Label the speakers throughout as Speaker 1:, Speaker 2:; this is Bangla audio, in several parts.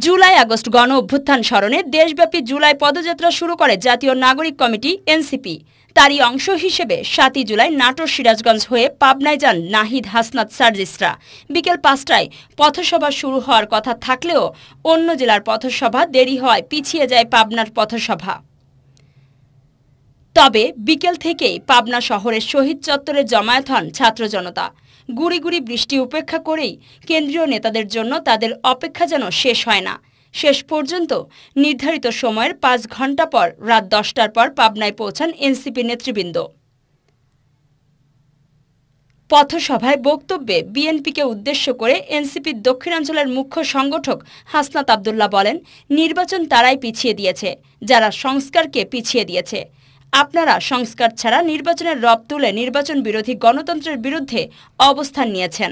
Speaker 1: জুলাই আগস্ট গণ অভ্যুত্থান স্মরণে দেশব্যাপী জুলাই পদযাত্রা শুরু করে জাতীয় নাগরিক কমিটি এনসিপি। তারই অংশ হিসেবে 7 জুলাই নাটোর সিরাজগঞ্জ হয়ে পাবনায় যান নাহিদ হাসনাত সার্জিসরা। বিকেল 5টায় পথসভা শুরু হওয়ার কথা থাকলেও অন্য জেলার পথসভা দেরি হওয়ায় পিছিয়ে যায় পাবনার পথসভা। তবে বিকেল থেকেই পাবনা শহরের শহীদ চত্বরে জমায়েত হন ছাত্র জনতা। গুড়ি গুড়ি বৃষ্টি উপেক্ষা করেই কেন্দ্রীয় নেতাদের জন্য তাদের অপেক্ষা যেন শেষ হয় না। শেষ পর্যন্ত নির্ধারিত সময়ের 5 ঘণ্টা পর রাত 10টার পর পাবনায় পৌঁছান এনসিপি নেতৃবৃন্দ। পথসভায় বক্তব্যে বিএনপিকে উদ্দেশ্য করে এনসিপির দক্ষিণাঞ্চলের মুখ্য সংগঠক হাসনাত আব্দুল্লাহ বলেন, নির্বাচন তারাই পিছিয়ে দিয়েছে যারা সংস্কারকে পিছিয়ে দিয়েছে। আপনারা সংস্কার ছাড়া নির্বাচনের রব তুলে নির্বাচন বিরোধী গণতন্ত্রের বিরুদ্ধে অবস্থান নিয়েছেন।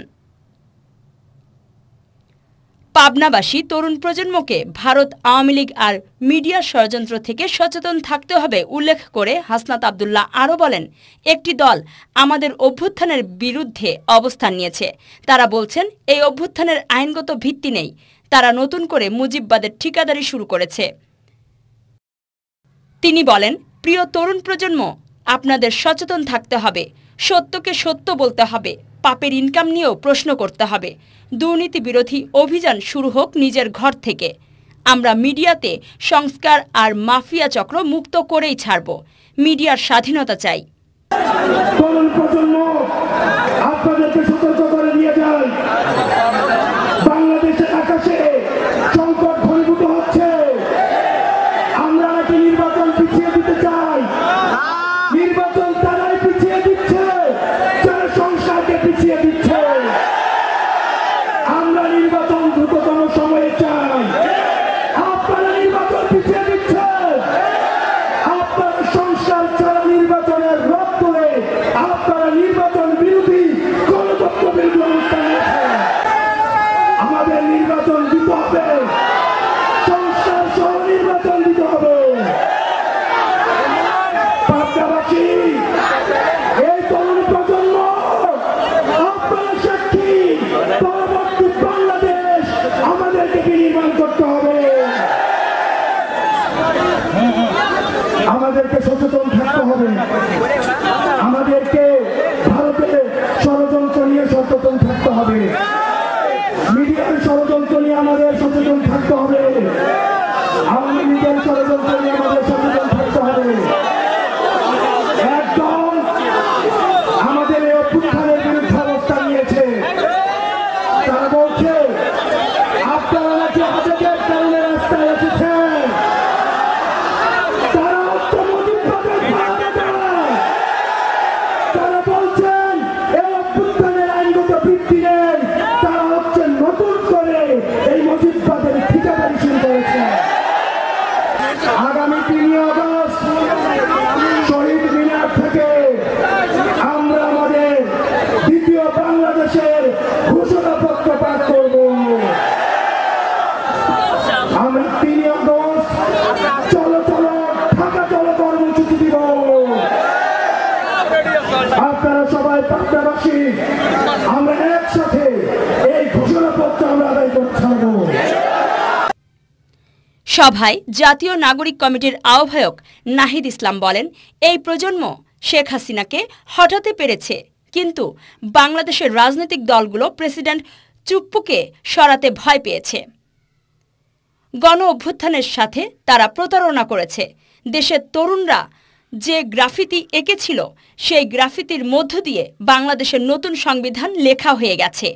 Speaker 1: পাবনাবাসী তরুণ প্রজন্মকে ভারত আওয়ামী লীগ আর মিডিয়ার ষড়যন্ত্র থেকে সচেতন থাকতে হবে উল্লেখ করে হাসনাত আব্দুল্লাহ আরও বলেন, একটি দল আমাদের অভ্যুত্থানের বিরুদ্ধে অবস্থান নিয়েছে। তারা বলছেন এই অভ্যুত্থানের আইনগত ভিত্তি নেই। তারা নতুন করে মুজিববাদের ঠিকাদারি শুরু করেছে। তিনি বলেন, প্রিয় তরুণ প্রজন্ম, আপনাদের সচেতন থাকতে হবে, সত্যকে সত্য বলতে হবে, পাপের ইনকাম নিয়েও প্রশ্ন করতে হবে। দুর্নীতি বিরোধী অভিযান শুরু হোক নিজের ঘর থেকে। আমরা মিডিয়াতে সংস্কার আর মাফিয়া চক্র মুক্ত করেই ছাড়ব। মিডিয়ার স্বাধীনতা চাই।
Speaker 2: তরুণ প্রজন্ম, আপনাদেরকে সতর্ক করে দিয়ে যায়, বাংলাদেশের আকাশে সংকট ঘনীভূত হচ্ছে। আমরা নাকি নির্বাচন পিছিয়ে দিতে চাই। নির্বাচন তারাই পিছিয়ে দিচ্ছে যারা সংস্কারকে পিছিয়ে দিচ্ছে। আমরা নির্বাচন দ্রুততম সময়ে চাই। আপনারা নির্বাচন পিছিয়ে দিচ্ছেন। আপনারা সংস্কার ছাড়া নির্বাচনের রব তুলে আপনারা নির্বাচন বিরোধী গণতন্ত্র বিরোধী অবস্থান নিয়েছেন। আমাদের নির্বাচন দিতে হবে, সংস্কার সহ নির্বাচন দিতে হবে। পাবনাবাসী, এই তরুণ প্রজন্ম, আপনারা সাক্ষী, পরবর্তী বাংলাদেশ আমাদেরকে বিনির্মাণ করতে হবে। আমাদেরকে সচেতন থাকতে হবে। আমাদেরকে ভারতের ষড়যন্ত্র নিয়ে সচেতন থাকতে হবে। মিডিয়ার ষড়যন্ত্র নিয়ে আমাদের সচেতন থাকতে হবে। আওয়ামী লীগের ষড়যন্ত্র নিয়ে আমাদের সচেতন থাকতে হবে। একদম আমাদের এই অভ্যুত্থানের বিরুদ্ধে অবস্থান নিয়েছে। তারা বলছে আপনারা নাকি আবেগের কারণে রাস্তায় এসেছেন। তারা মুজিববাদের ভাড়া দেয়। তারা বলছেন এই অভ্যুত্থানের আইনগত ভিত্তি নেই। তারা হচ্ছে নতুন করে এই মুজিববাদের ঠিকাদারি শুরু করেছে। আগামী 3 আগস্ট শহীদ মিনার থেকে আমরা আমাদের দ্বিতীয় বাংলাদেশের ঘোষণাপত্র পাঠ করব। আমরা 3 আগস্ট চলো চলো ঢাকা চলো কর্মসূচি দিব। আপনারা সবাই পাবনাবাসী, আমরা একসাথে এই ঘোষণাপত্র আমরা আদায় করতে ছাড়ব।
Speaker 1: সভায় জাতীয় নাগরিক কমিটির আহ্বায়ক নাহিদ ইসলাম বলেন, এই প্রজন্ম শেখ হাসিনাকে হটাতে পেরেছে, কিন্তু বাংলাদেশের রাজনৈতিক দলগুলো প্রেসিডেন্ট চুপ্পুকে সরাতে ভয় পেয়েছে। গণ অভ্যুত্থানের সাথে তারা প্রতারণা করেছে। দেশের তরুণরা যে গ্রাফিতি এঁকেছিল, সেই গ্রাফিতির মধ্য দিয়ে বাংলাদেশের নতুন সংবিধান লেখা হয়ে গেছে।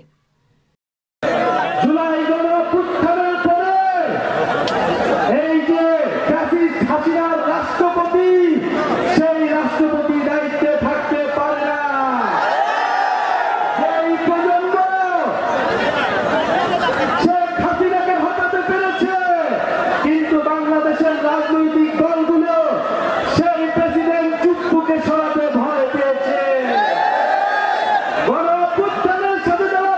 Speaker 2: গণ অভ্যুত্থানের সাথে যারা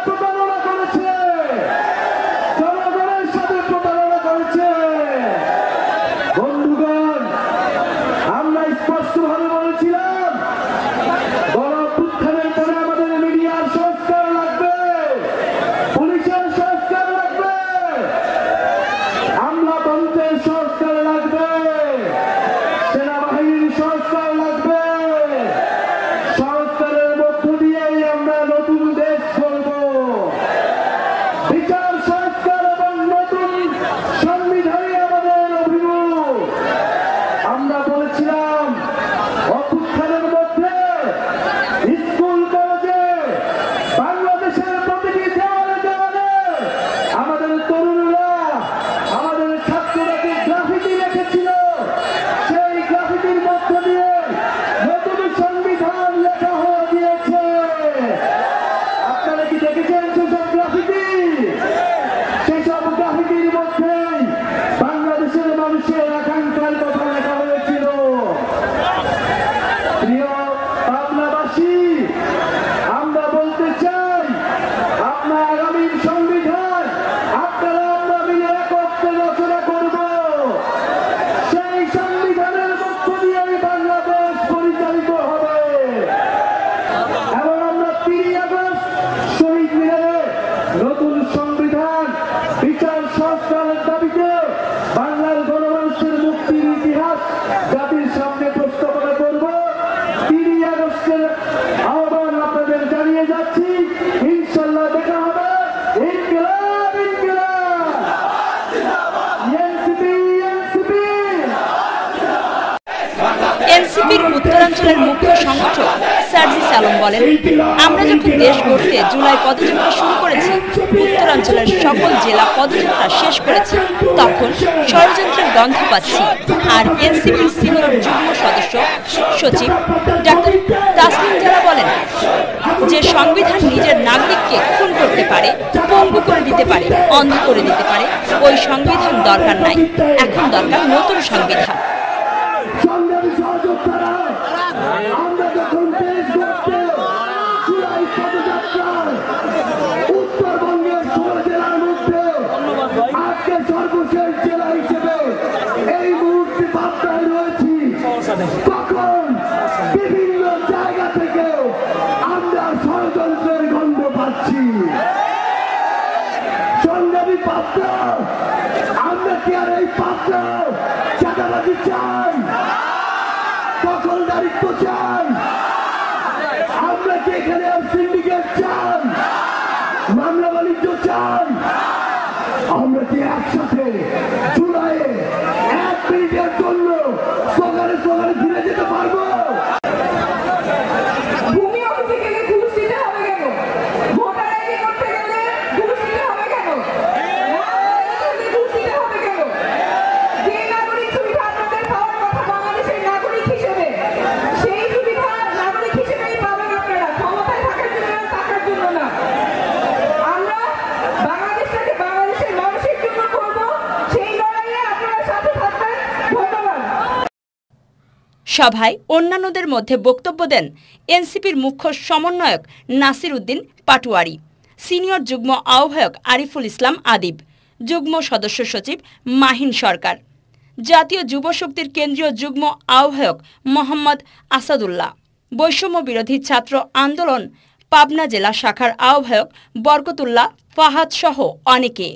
Speaker 2: আগস্টের আহ্বান আপনাদের জানিয়ে যাচ্ছি, ইনশাল্লাহ দেখা হবে। ইনকিলাব ইনকিলাব, এনসিপি এনসিপি।
Speaker 1: এনসিপির উত্তরাঞ্চলের মুখ্য সংগঠক সার্জিস আলম বলেন, আমরা যখন দেশ গড়তে জুলাই পদযাত্রা শুরু করেছি, উত্তরাঞ্চলের সকল জেলা পদযাত্রা শেষ করেছি, তখন ষড়যন্ত্রের গন্ধ পাচ্ছি। আর এনসিপির সিনিয়র যুগ্ম সদস্য সচিব ডাক্তার তাসলিম জারা বলেন যে সংবিধান নিজের নাগরিককে খুন করতে পারে, পঙ্গু করে দিতে পারে, অন্ধ করে দিতে পারে, ওই সংবিধান দরকার নাই। এখন দরকার নতুন সংবিধান।
Speaker 2: সংগ্রামী সহযোদ্ধারা, আমরা যখন দেশ গড়তে জুলাই পদযাত্রায় উত্তরবঙ্গের 16 জেলার মধ্যে আজকে সর্বশেষ জেলা হিসেবে এই মুহূর্তে পাবনায় রয়েছি, তখন বিভিন্ন জায়গা থেকে আমরা ষড়যন্ত্রের গন্ধ পাচ্ছি। সংগ্রামী পাবনা, আমরা কি আর এই পাবনা চাঁদাবাজি চাই, দখলদারিত্ব চাই? আমরা কি এখানে সিন্ডিকেট চাই, মামলা বাণিজ্য চাই? আমরা কি একসাথে জুলাইয়ে 1 মিনিটের জন্য সকালে সকালে ফিরে যেতে পারবো?
Speaker 3: ভূমি অফিসে গেলে ঘুষ দিতে হবে কেন? ভোটার আইডি করতে গেলে ঘুষ দিতে হবে কেন? ঘুষ দিতে হবে কেন? যে নাগরিক সুবিধা আপনাদের পাওয়ার কথা বাংলাদেশের নাগরিক হিসেবে, সেই সুবিধা নাগরিক হিসেবেই পাবেন আপনারা, ক্ষমতায় থাকার জন্য না, টাকার জন্য না। আমরা বাংলাদেশটাকে বাংলাদেশের মানুষের জন্য করব, সেই লড়াইয়ে আপনারা সাথে থাকবেন। ধন্যবাদ।
Speaker 1: সভায় অন্যান্যদের মধ্যে বক্তব্য দেন এনসিপির মুখ্য সমন্বয়ক নাসির উদ্দিন পাটোয়ারি, সিনিয়র যুগ্ম আহ্বায়ক আরিফুল ইসলাম আদিব, যুগ্ম সদস্য সচিব মাহিন সরকার, জাতীয় যুব শক্তির কেন্দ্রীয় যুগ্ম আহ্বায়ক মোহাম্মদ আসাদুল্লাহ, বৈষম্য বিরোধী ছাত্র আন্দোলন পাবনা জেলা শাখার আহ্বায়ক বরকতুল্লাহ ফাহাদ সহ অনেকে।